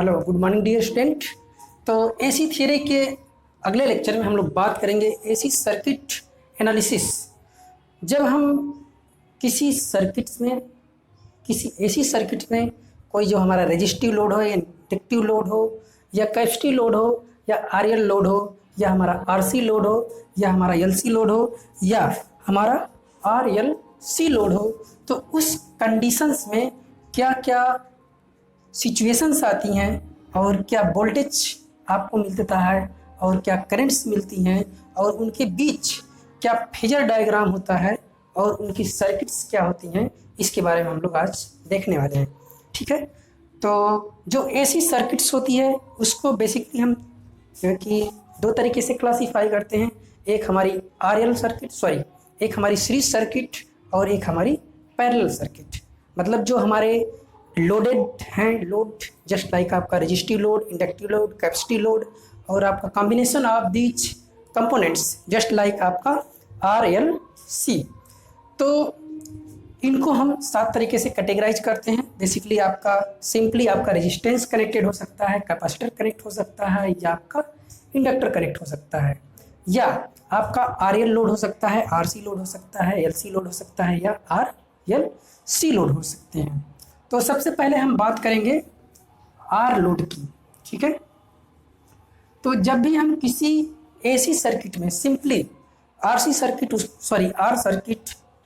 Hello, good morning dear student. तो AC theory के अगले लेक्चर में हम लोग बात करेंगे एसी सर्किट एनालिसिस। जब हम किसी सर्किट्स में किसी एसी सर्किट में कोई जो हमारा रेजिस्टिव लोड हो या इंडक्टिव लोड हो या कैपेसिटिव लोड हो या आरएल लोड हो या हमारा आरसी लोड हो या हमारा एलसी लोड हो या हमारा आरएलसी लोड हो, तो उस कंडीशंस में क्या क्या सिचुएशंस आती हैं और क्या वोल्टेज आपको मिलता है और क्या करंट्स मिलती हैं और उनके बीच क्या फेजर डायग्राम होता है और उनकी सर्किट्स क्या होती हैं, इसके बारे में हम लोग आज देखने वाले हैं। ठीक है, तो जो एसी सर्किट्स होती है उसको बेसिकली हम कि दो तरीके से क्लासीफाई करते हैं। एक हमारी आरएल सर्किट एक हमारी सीरीज सर्किट और एक हमारी पैरेलल सर्किट। मतलब जो हमारे लोडेड हैं, लोड जस्ट लाइक आपका resistive load, inductive load, capacitive load और आपका combination of these components just like आपका आरएलसी। तो इनको हम 7 तरीके से कैटेगराइज करते हैं। बेसिकली आपका सिंपली आपका रेजिस्टेंस कनेक्टेड हो सकता है, कैपेसिटर कनेक्ट हो सकता है या आपका इंडक्टर कनेक्ट हो सकता है या आपका आरएल लोड हो सकता है, आरसी लोड हो सकता है, एलसी लोड हो सकता है या आरएलसी लोड हो सकते हैं। तो सबसे पहले हम बात करेंगे आर लोड की। ठीक है, तो जब भी हम किसी एसी सर्किट में सिंपली आर सर्किट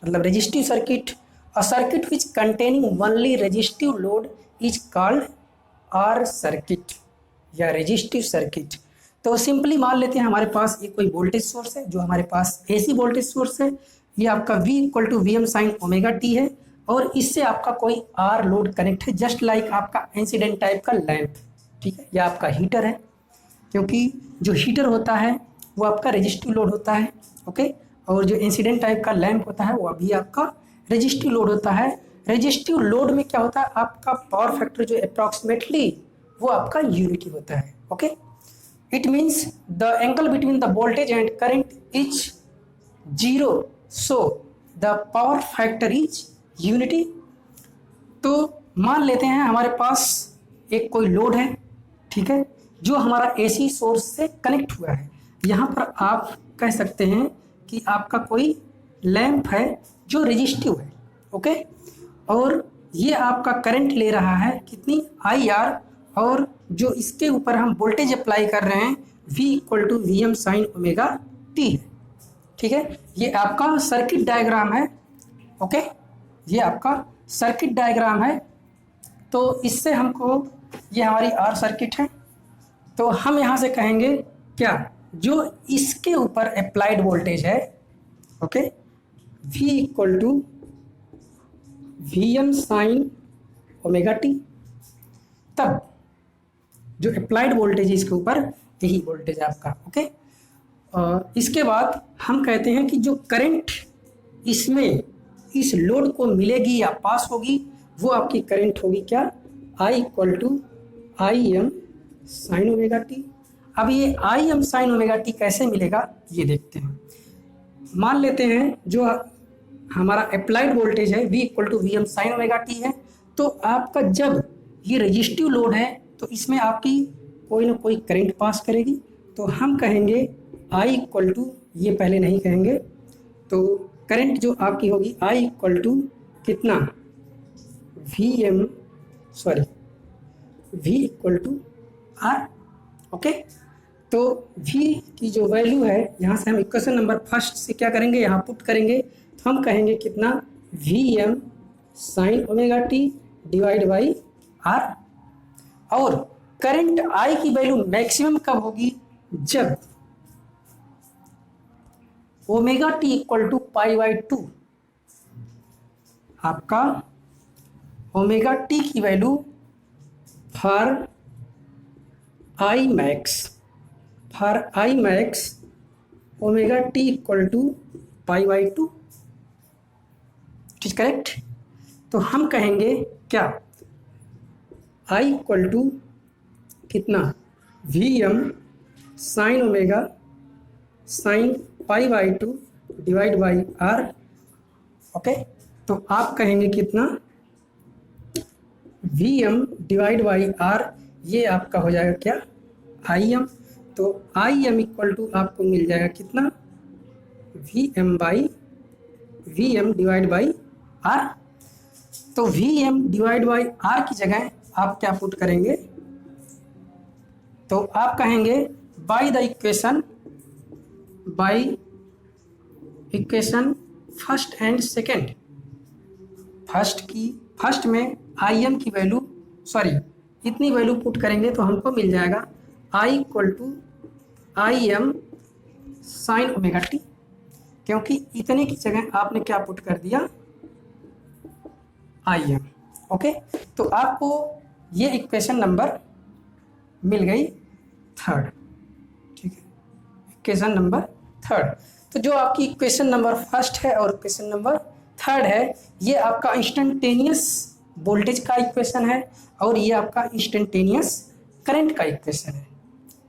मतलब resistive circuit, a circuit which containing only resistive load is called R circuit या रेजिस्टिव सर्किट। तो सिंपली मान लेते हैं हमारे पास ये कोई वोल्टेज सोर्स है, जो हमारे पास एसी वोल्टेज सोर्स है। ये आपका V = Vm sin omega T है और इससे आपका कोई आर लोड कनेक्ट है, जस्ट लाइक आपका इंसिडेंट टाइप का लैंप। ठीक है, या आपका हीटर है, क्योंकि जो हीटर होता है वो आपका रेजिस्टिव लोड होता है। ओके, और जो इंसिडेंट टाइप का लैंप होता है वो अभी आपका रेजिस्टिव लोड होता है। रेजिस्टिव लोड में क्या होता है, आपका पावर फैक्टर जो अप्रॉक्सीमेटली वो आपका यूनिटी होता है। Okay, it means the angle between the voltage and current is 0, so the power factor is unity. तो मान लेते हैं हमारे पास एक कोई लोड है, ठीक है, जो हमारा एसी सोर्स से कनेक्ट हुआ है। यहाँ पर आप कह सकते हैं कि आपका कोई लैंप है जो रेजिस्टिव है। ओके, और ये आपका करंट ले रहा है कितनी IR, और जो इसके ऊपर हम वोल्टेज अप्लाई कर रहे हैं V = Vm sin omega T है। ठीक है, ये आपका सर्किट डायग्राम है। ओके, ये आपका सर्किट डायग्राम है। तो इससे हमको, ये हमारी आर सर्किट है, तो हम यहाँ से कहेंगे क्या, जो इसके ऊपर अप्लाइड वोल्टेज है, okay, V = Vm sin omega T, तब जो अप्लाइड वोल्टेज है इसके ऊपर यही वोल्टेज है आपका। ओके, इसके बाद हम कहते हैं कि जो करंट इसमें इस लोड को मिलेगी या पास होगी वो आपकी करंट होगी क्या, I = Im sin omega T. अब ये Im sin ओमेगा टी कैसे मिलेगा ये देखते हैं। मान लेते हैं जो हमारा अप्लाइड वोल्टेज है V = Vm sin omega T है, तो आपका जब ये रेजिस्टिव लोड है तो इसमें आपकी कोई ना कोई करंट पास करेगी। तो हम कहेंगे I = ये पहले नहीं कहेंगे, तो करंट जो आपकी होगी I = कितना, V = R। ओके, तो V की जो वैल्यू है यहाँ से हम इक्वेशन नंबर फर्स्ट से क्या करेंगे, यहाँ पुट करेंगे, तो हम कहेंगे कितना, Vm sin omega t / R। और करंट I की वैल्यू मैक्सिमम कब होगी, जब ओमेगा टी = π/2। आपका ओमेगा टी की value for I max omega t = π/2। It is correct. तो हम कहेंगे क्या, I = कितना, Vm sin omega sin π/2 / R। Okay, तो आप कहेंगे कितना, Vm / R ये आपका हो जाएगा क्या, आई एम। तो आई एम इक्वल टू आपको मिल जाएगा कितना, V M by V M divide by R. तो V M divide by R की जगह आप क्या पुट करेंगे, तो आप कहेंगे by the equation first and second. First में आई एम की वैल्यू, सॉरी इतनी वैल्यू पुट करेंगे तो हमको मिल जाएगा I equal to I M sine omega t, क्योंकि इतने की जगह आपने क्या पुट कर दिया, आई एम। ओके, तो आपको ये इक्वेशन नंबर मिल गई थर्ड। ठीक है, इक्वेशन नंबर थर्ड। तो जो आपकी इक्वेशन नंबर फर्स्ट है और इक्वेशन नंबर थर्ड है, ये आपका इंस्टेंटेनियस वोल्टेज का इक्वेशन है और ये आपका इंस्टेंटेनियस करंट का इक्वेशन है।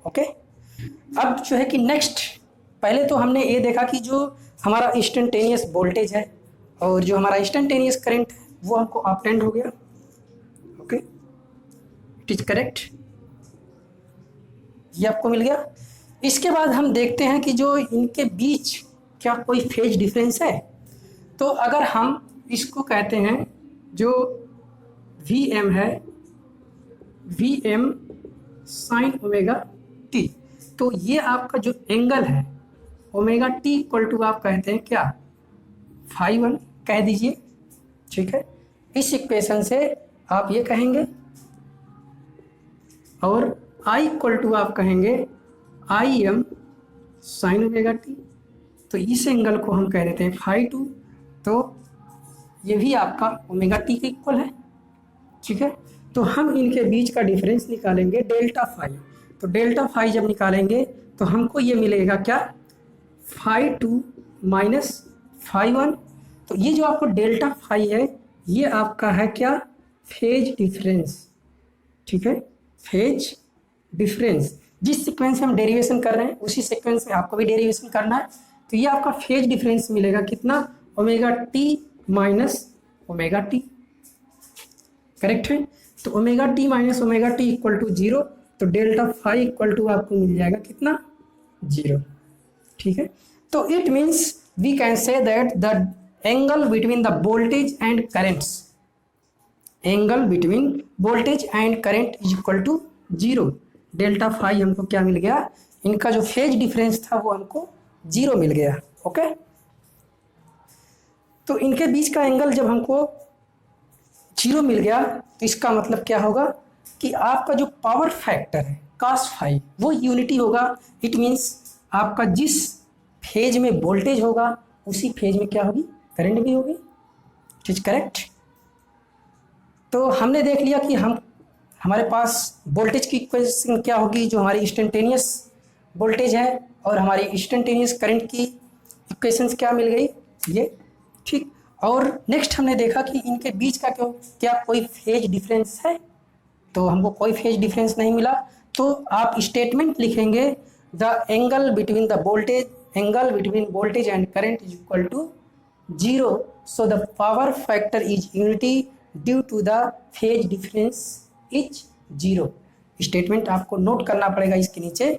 ओके, अब जो है कि नेक्स्ट, पहले तो हमने ये देखा कि जो हमारा इंस्टेंटेनियस वोल्टेज है और जो हमारा इंस्टेंटेनियस करंट है वो हमको ऑब्टेंड हो गया। ओके, इट इज करेक्ट, ये आपको मिल गया। इसके बाद हम देखते हैं कि जो इनके बीच क्या कोई फेज डिफरेंस है। तो अगर हम इसको कहते हैं जो वी एम है, V M sine omega T, तो ये आपका जो एंगल है ओमेगा टी इक्वल टू आप कहते हैं क्या, फाई 1 कह दीजिए। ठीक है, इस इक्वेशन से आप ये कहेंगे और आई इक्वल टू आप कहेंगे आई एम साइन ओमेगा टी, तो इस एंगल को हम कह देते हैं फाई 2, तो ये भी आपका ओमेगा टी के इक्वल है। ठीक है, तो हम इनके बीच का डिफरेंस निकालेंगे डेल्टा फाई। तो डेल्टा फाई जब निकालेंगे तो हमको ये मिलेगा क्या, फाई 2 माइनस फाई 1। तो ये जो आपको डेल्टा फाई है ये आपका है क्या, फेज डिफरेंस। ठीक है, फेज डिफरेंस, जिस सीक्वेंस में हम डेरिवेशन कर रहे हैं उसी सीक्वेंस में आपको भी डेरिवेशन करना है। तो ये आपका फेज डिफरेंस मिलेगा कितना, omega T minus omega T. Correct है, तो omega T minus omega T equal to 0, तो डेल्टा फाई इक्वल टू आपको मिल जाएगा कितना, 0। ठीक है, तो it means we can say that the angle between the voltage and currents, angle between voltage and current is equal to 0। Delta phi हमको क्या मिल गया, इनका जो फेज डिफरेंस था वो हमको 0 मिल गया। ओके, तो इनके बीच का एंगल जब हमको 0 मिल गया तो इसका मतलब क्या होगा कि आपका जो पावर फैक्टर है cos फाई वो यूनिटी होगा। इट मीन्स आपका जिस फेज में वोल्टेज होगा उसी फेज में क्या होगी, करंट भी होगी। It is correct. तो हमने देख लिया कि हमारे पास वोल्टेज की इक्वेशन क्या होगी, जो हमारी इंस्टेंटेनियस वोल्टेज है, और हमारी इंस्टेंटेनियस करंट की इक्वेशंस क्या मिल गई ये। ठीक, और नेक्स्ट हमने देखा कि इनके बीच का क्या कोई फेज डिफरेंस है, तो हमको कोई फेज डिफरेंस नहीं मिला। तो आप स्टेटमेंट लिखेंगे the angle between voltage and current is equal to 0, so the power factor is unity due to the phase difference is 0। Statement आपको नोट करना पड़ेगा इसके नीचे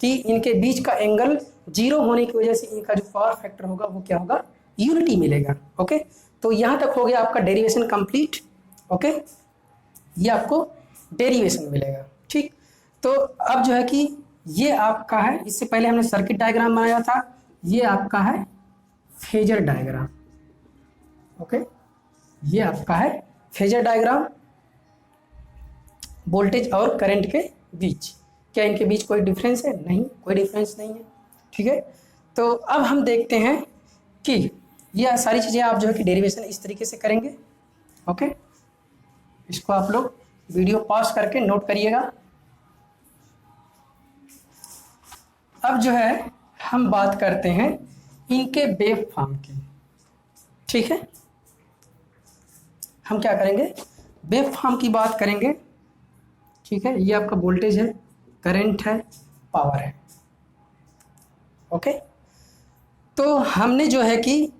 कि इनके बीच का एंगल 0 होने की वजह से इनका जो पावर फैक्टर होगा वो क्या होगा, यूनिटी मिलेगा। ओके, तो यहाँ तक हो गया आपका डेरिवेशन कंप्लीट। ओके, ये आपको डेरिवेशन मिलेगा। ठीक, तो अब जो है कि ये आपका है, इससे पहले हमने सर्किट डायग्राम बनाया था, ये आपका है फेजर डायग्राम। ओके, ये आपका है फेजर डायग्राम वोल्टेज और करंट के बीच। क्या इनके बीच कोई डिफरेंस है? नहीं, कोई डिफरेंस नहीं है। ठीक है, तो अब हम देखते हैं कि ये सारी चीज़ें आप जो है कि डेरिवेशन इस तरीके से करेंगे। ओके, इसको आप लोग वीडियो पॉज करके नोट करिएगा। अब जो है हम बात करते हैं इनके वेव फॉर्म की। ठीक है, हम क्या करेंगे, वेव फॉर्म की बात करेंगे। ठीक है, ये आपका वोल्टेज है, करंट है, पावर है। ओके, तो हमने जो है कि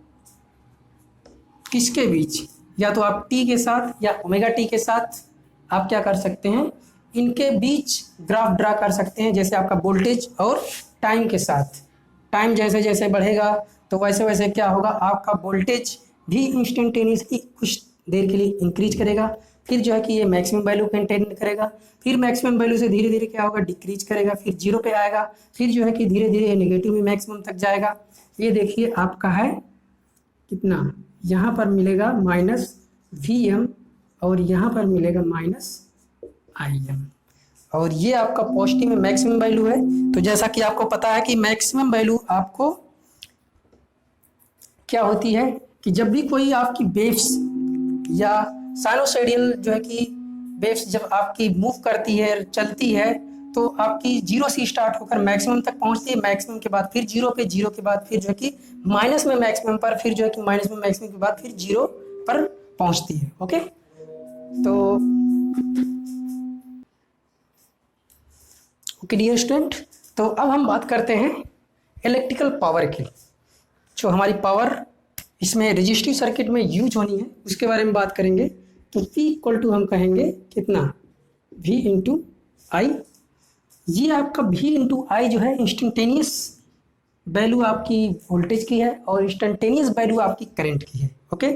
किसके बीच, या तो आप टी के साथ या ओमेगा टी के साथ आप क्या कर सकते हैं, इनके बीच ग्राफ ड्रा कर सकते हैं, जैसे आपका वोल्टेज और टाइम के साथ। टाइम जैसे जैसे बढ़ेगा तो वैसे वैसे क्या होगा, आपका वोल्टेज भी इंस्टेंटेनियसली कुछ देर के लिए इंक्रीज करेगा, फिर जो है कि ये मैक्सिमम वैल्यू पे अटेन करेगा, फिर मैक्सिमम वैल्यू से धीरे धीरे क्या होगा, डिक्रीज करेगा, फिर जीरो पे आएगा, फिर जो है कि धीरे धीरे नेगेटिव में मैक्सिमम तक जाएगा। ये देखिए आपका है कितना, यहाँ पर मिलेगा माइनस VM और यहाँ पर मिलेगा माइनस IM, और ये आपका पॉजिटिव में मैक्सिमम वैल्यू है। तो जैसा कि आपको पता है कि मैक्सिमम वैल्यू आपको क्या होती है कि जब भी कोई आपकी वेव्स या साइनोसॉइडल जो है कि वेव्स जब आपकी मूव करती है, चलती है, तो आपकी जीरो से स्टार्ट होकर मैक्सिमम तक पहुंचती है, मैक्सिमम के बाद फिर जीरो पे, जीरो के बाद फिर जो है कि माइनस में मैक्सिमम पर, फिर जो है कि माइनस में मैक्सिमम के बाद फिर जीरो पर पहुंचती है। ओके, तो ओके डियर स्टूडेंट, तो अब हम बात करते हैं इलेक्ट्रिकल पावर की। जो हमारी पावर इसमें रजिस्टिव सर्किट में यूज होनी है उसके बारे में बात करेंगे। तो P इक्वल टू हम कहेंगे कितना, V इंटू आई। ये आपका V इंटू आई जो है इंस्टेंटेनियस वैल्यू आपकी वोल्टेज की है और इंस्टेंटेनियस वैल्यू आपकी करंट की है। ओके,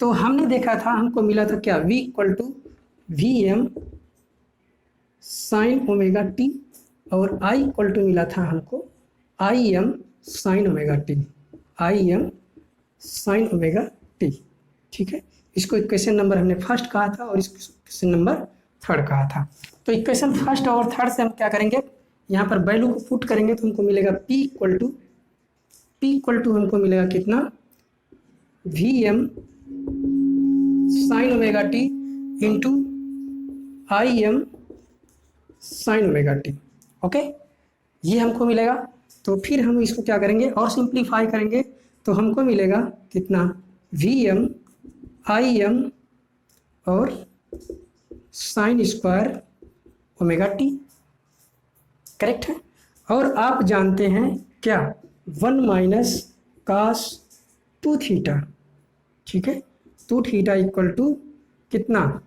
तो हमने देखा था, हमको मिला था क्या, V equal to VM sine omega T, और I इक्वल टू मिला था हमको IM sine omega T, IM sine omega T. ठीक है, इसको इक्वेशन नंबर हमने फर्स्ट कहा था और इसको इक्वेशन नंबर थर्ड कहा था। तो इक्वेशन फर्स्ट और थर्ड से हम क्या करेंगे, यहाँ पर वैल्यू को पुट करेंगे तो हमको मिलेगा P इक्वल टू हमको मिलेगा कितना, VM sine omega T into IM sine omega T. Okay, ये हमको मिलेगा। तो फिर हम इसको क्या करेंगे और सिंप्लीफाई करेंगे तो हमको मिलेगा कितना, VM IM और sine square omega T. Correct है। और आप जानते हैं क्या, 1 माइनस कास 2 थीटा। ठीक है, 2 थीटा इक्वल टू कितना,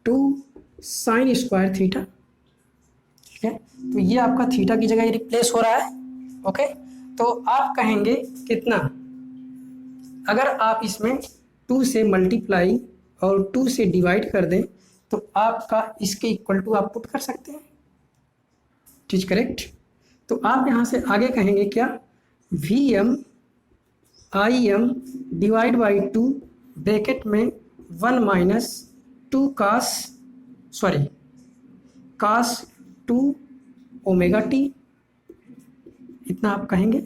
2 साइन स्क्वायर थीटा। ठीक है, तो ये आपका थीटा की जगह रिप्लेस हो रहा है। ओके, तो आप कहेंगे कितना, अगर आप इसमें 2 से मल्टीप्लाई और 2 से डिवाइड कर दें तो आपका इसके इक्वल टू आप पुट कर सकते हैं। ठीक, करेक्ट। तो आप यहाँ से आगे कहेंगे क्या, VM IM divide by 2 bracket में 1 माइनस 2 कास 2 ओमेगा टी। इतना आप कहेंगे,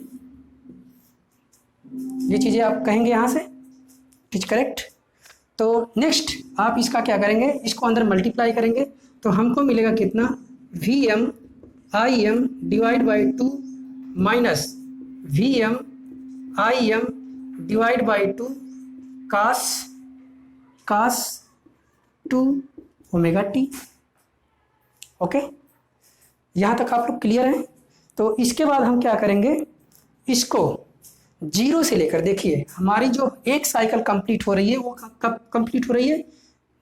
ये चीज़ें आप कहेंगे यहाँ से। ठीक, करेक्ट। तो नेक्स्ट आप इसका क्या करेंगे, इसको अंदर मल्टीप्लाई करेंगे तो हमको मिलेगा कितना, VM IM divide by 2 minus VM IM divide by 2 cos 2 omega T. Okay, यहाँ तक आप लोग क्लियर हैं। तो इसके बाद हम क्या करेंगे, इसको जीरो से लेकर, देखिए हमारी जो एक साइकिल कंप्लीट हो रही है वो कब कंप्लीट हो रही है,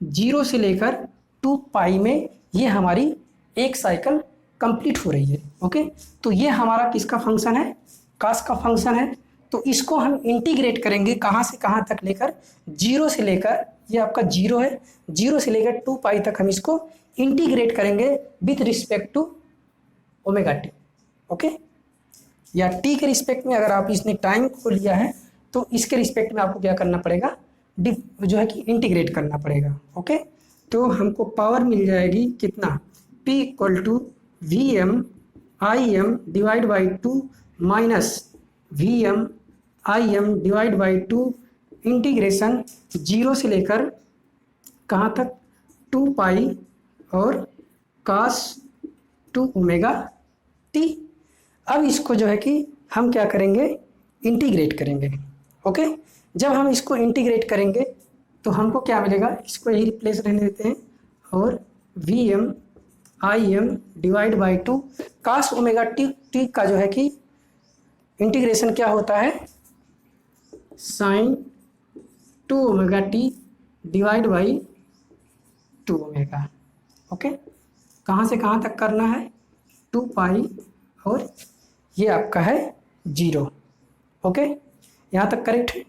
0 से लेकर 2 पाई में ये हमारी एक साइकिल कंप्लीट हो रही है। ओके, तो ये हमारा किसका फंक्शन है, कास का फंक्शन है। तो इसको हम इंटीग्रेट करेंगे कहाँ से कहाँ तक लेकर, 0 से लेकर, ये आपका 0 है, 0 से लेकर 2 पाई तक हम इसको इंटीग्रेट करेंगे with respect to omega T. Okay, या टी के रिस्पेक्ट में, अगर आप इसने टाइम को लिया है तो इसके रिस्पेक्ट में आपको क्या करना पड़ेगा, जो है कि इंटीग्रेट करना पड़ेगा। ओके, तो हमको पावर मिल जाएगी कितना, P equal to VM IM divide by 2 minus VM IM divide by 2 integration 0 से लेकर कहाँ तक, 2 पाई और कास 2 ओमेगा टी। अब इसको जो है कि हम क्या करेंगे, इंटीग्रेट करेंगे। ओके, जब हम इसको इंटीग्रेट करेंगे तो हमको क्या मिलेगा, इसको यही रिप्लेस रहने देते हैं, और VM IM divide by 2 cos omega T का जो है कि इंटीग्रेशन क्या होता है, sine 2 omega T divide by 2 omega. Okay, कहाँ से कहाँ तक करना है, 2 पाई और ये आपका है 0। ओके, यहाँ तक करेक्ट है।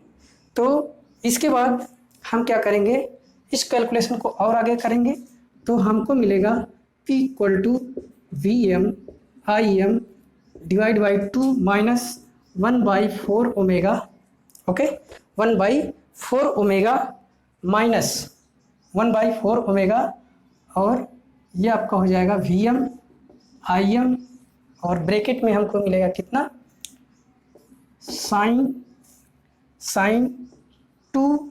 तो इसके बाद हम क्या करेंगे, इस कैलकुलेशन को और आगे करेंगे तो हमको मिलेगा P equal to VM IM divide by 2 minus 1/4 omega. Okay, 1/4 omega minus 1/4 omega, और ये आपका हो जाएगा VM IM, और ब्रैकेट में हमको मिलेगा कितना, साइन 2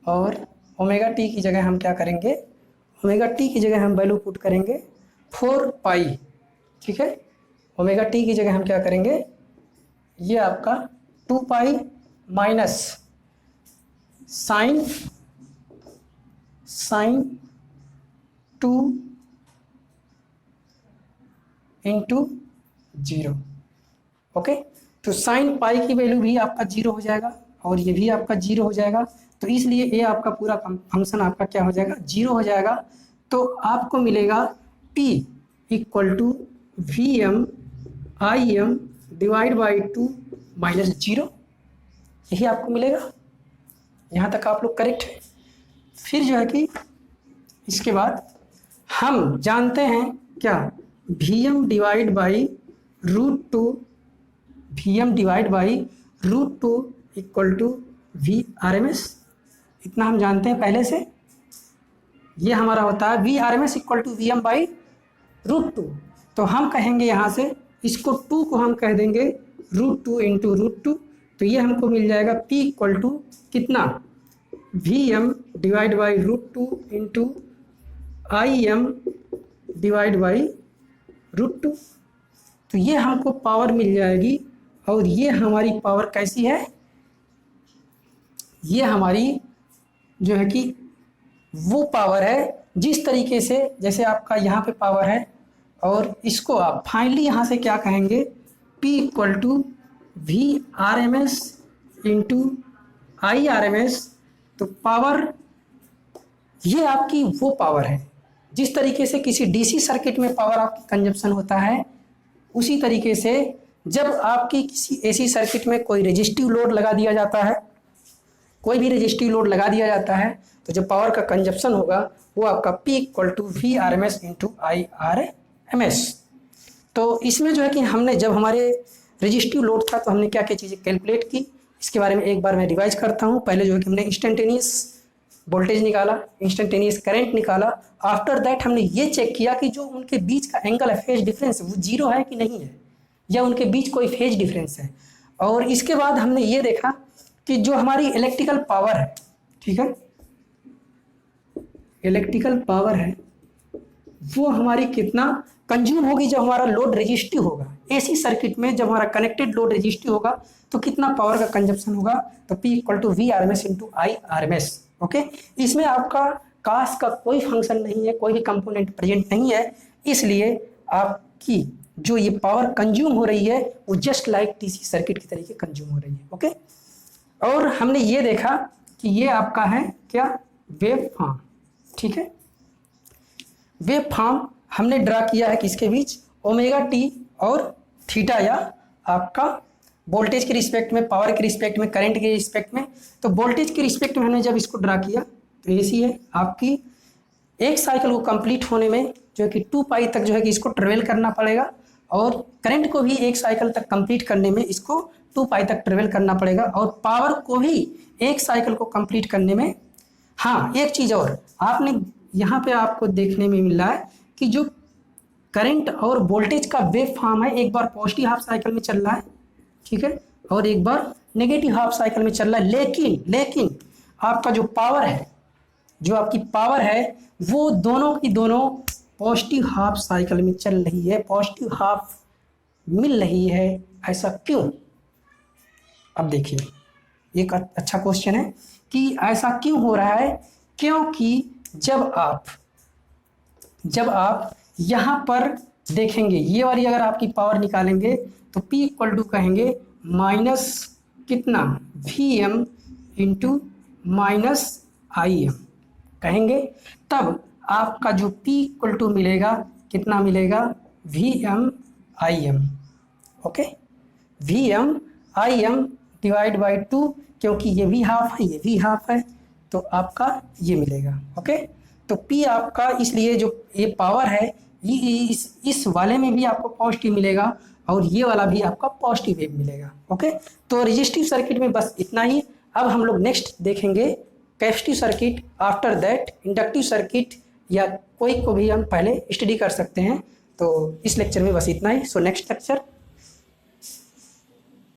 और ओमेगा टी की जगह हम क्या करेंगे, ओमेगा टी की जगह हम वैल्यू पुट करेंगे 4 पाई। ठीक है, ओमेगा टी की जगह हम क्या करेंगे, ये आपका 2 pi minus sine 2 into 0। Okay, तो साइन पाई की वैल्यू भी आपका 0 हो जाएगा और ये भी आपका 0 हो जाएगा, तो इसलिए ये आपका पूरा फंक्शन आपका क्या हो जाएगा, 0 हो जाएगा। तो आपको मिलेगा P equal to VM IM divide by 2 minus 0, यही आपको मिलेगा। यहाँ तक आप लोग करेक्ट है। फिर जो है कि इसके बाद हम जानते हैं क्या, VM divide by √2, VM divide by √2 equal to VRMS, इतना हम जानते हैं पहले से। ये हमारा होता है VRMS equal to VM by √2। तो हम कहेंगे यहाँ से इसको 2 को हम कह देंगे √2 इंटू √2, तो ये हमको मिल जाएगा P इक्वल टू कितना, VM divide by √2 into IM divide by √2। तो ये हमको पावर मिल जाएगी, और ये हमारी पावर कैसी है, ये हमारी जो है कि वो पावर है जिस तरीके से, जैसे आपका यहाँ पे पावर है और इसको आप फाइनली यहाँ से क्या कहेंगे, P equal to VRMS into IRMS। तो पावर, ये आपकी वो पावर है जिस तरीके से किसी डीसी सर्किट में पावर आपकी कंजप्शन होता है, उसी तरीके से जब आपकी किसी एसी सर्किट में कोई रेजिस्टिव लोड लगा दिया जाता है, कोई भी रेजिस्टिव लोड लगा दिया जाता है, तो जो पावर का कंजप्शन होगा वो आपका P equal to VRMS into IRMS। तो इसमें जो है कि हमने जब हमारे रेजिस्टिव लोड था तो हमने क्या क्या चीज़ें कैलकुलेट की, इसके बारे में एक बार मैं रिवाइज करता हूँ। पहले जो है कि हमने इंस्टेंटेनियस वोल्टेज निकाला, इंस्टेंटेनियस करंट निकाला। आफ्टर दैट हमने ये चेक किया कि जो उनके बीच का एंगल है, फेज डिफरेंस, वो 0 है कि नहीं है, या उनके बीच कोई फेज डिफरेंस है। और इसके बाद हमने ये देखा कि जो हमारी इलेक्ट्रिकल पावर है, ठीक है, इलेक्ट्रिकल पावर है वो हमारी कितना कंज्यूम होगी जब हमारा लोड रेजिस्टिव होगा। एसी सर्किट में जब हमारा कनेक्टेड लोड रेजिस्टिव होगा तो कितना पावर का कंजप्शन होगा, तो P equal to VRMS into IRMS। Okay, इसमें आपका कास का कोई फंक्शन नहीं है, कोई भी कंपोनेंट प्रेजेंट नहीं है, इसलिए आपकी जो ये पावर कंज्यूम हो रही है वो जस्ट लाइक डीसी सर्किट की तरीके कंज्यूम हो रही है। ओके, और हमने ये देखा कि ये आपका है क्या, वेव फॉर्म। ठीक है, वेव फॉर्म हमने ड्रा किया है किसके बीच, ओमेगा टी और थीटा, या आपका वोल्टेज के रिस्पेक्ट में, पावर के रिस्पेक्ट में, करंट के रिस्पेक्ट में। तो वोल्टेज के रिस्पेक्ट में हमने जब इसको ड्रा किया तो ऐसी है आपकी एक साइकिल को कंप्लीट होने में जो है कि 2 पाई तक जो है कि इसको ट्रेवल करना पड़ेगा, और करंट को भी एक साइकिल तक कंप्लीट करने में इसको 2 पाई तक ट्रेवल करना पड़ेगा, और पावर को भी एक साइकिल को कंप्लीट करने में। हाँ, एक चीज़ और आपने यहाँ पे आपको देखने में मिल रहा है कि जो करंट और वोल्टेज का वेव फॉर्म है, एक बार पॉजिटिव हाफ साइकिल में चल रहा है, ठीक है, और एक बार नेगेटिव हाफ साइकिल में चल रहा है। लेकिन आपका जो पावर है, जो आपकी पावर है वो दोनों की दोनों पॉजिटिव हाफ साइकिल में चल रही है, पॉजिटिव हाफ मिल रही है। ऐसा क्यों? अब देखिए, एक अच्छा क्वेश्चन है कि ऐसा क्यों हो रहा है। क्योंकि जब आप यहाँ पर देखेंगे, ये वाली अगर आपकी पावर निकालेंगे तो P इक्वल टू कहेंगे माइनस कितना, VM इंटू माइनस IM कहेंगे, तब आपका जो P इक्वल टू मिलेगा, कितना मिलेगा, VM IM। Okay, VM IM divide by 2, क्योंकि ये भी हाफ है, ये भी हाफ है, तो आपका ये मिलेगा। ओके, तो P आपका, इसलिए जो ये पावर है ये इस वाले में भी आपको पॉजिटिव मिलेगा और ये वाला भी आपका पॉजिटिव वेव मिलेगा। ओके, तो रेजिस्टिव सर्किट में बस इतना ही। अब हम लोग नेक्स्ट देखेंगे capacitive circuit, after that inductive circuit या कोई को भी हम पहले स्टडी कर सकते हैं। तो इस लेक्चर में बस इतना ही। So next lecture